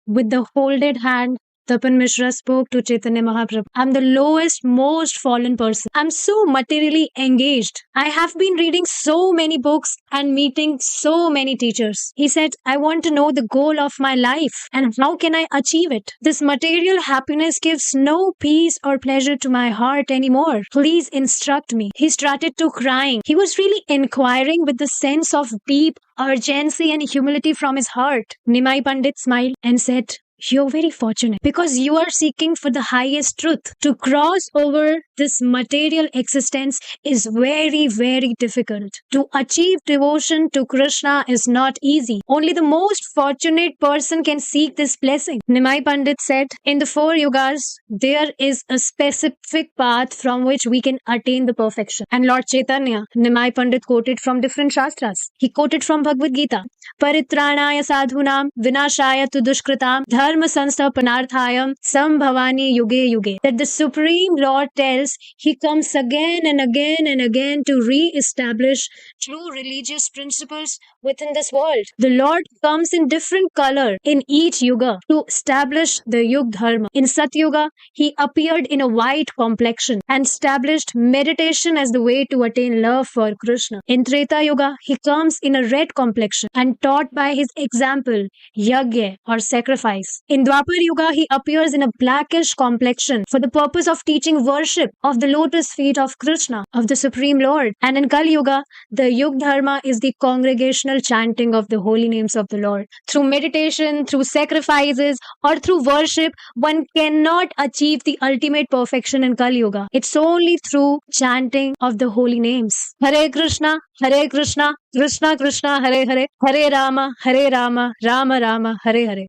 With the folded hand, Tapan Mishra spoke to Chaitanya Mahaprabhu. I'm the lowest, most fallen person. I'm so materially engaged. I have been reading so many books and meeting so many teachers. He said, I want to know the goal of my life and how can I achieve it? This material happiness gives no peace or pleasure to my heart anymore. Please instruct me. He started to crying. He was really inquiring with the sense of deep urgency and humility from his heart. Nimai Pandit smiled and said, you're very fortunate because you are seeking for the highest truth. To cross over this material existence is very, very difficult. To achieve devotion to Krishna is not easy. Only the most fortunate person can seek this blessing. Nimai Pandit said, in the 4 yugas, there is a specific path from which we can attain the perfection. And Lord Chaitanya, Nimai Pandit quoted from different shastras. He quoted from Bhagavad Gita. Paritranaya sadhunam vinashaya tu dushkritam dharma sansthapanarthayam sambhavani yuge yuge. That the Supreme Lord tells he comes again and again and again to re-establish true religious principles within this world. The Lord comes in different color in each yuga to establish the Yug Dharma. In Satyuga, he appeared in a white complexion and established meditation as the way to attain love for Krishna. In Treta Yuga, he comes in a red complexion and taught by his example, yagya or sacrifice. In Dwapar Yuga, he appears in a blackish complexion for the purpose of teaching worship of the lotus feet of Krishna, of the Supreme Lord. And in Kali Yuga, the Yug Dharma is the congregational chanting of the holy names of the Lord. Through meditation, through sacrifices, or through worship, one cannot achieve the ultimate perfection in Kali Yuga. It's only through chanting of the holy names. Hare Krishna, Krishna Krishna, Hare Hare, Hare Rama, Rama Rama, Hare Hare.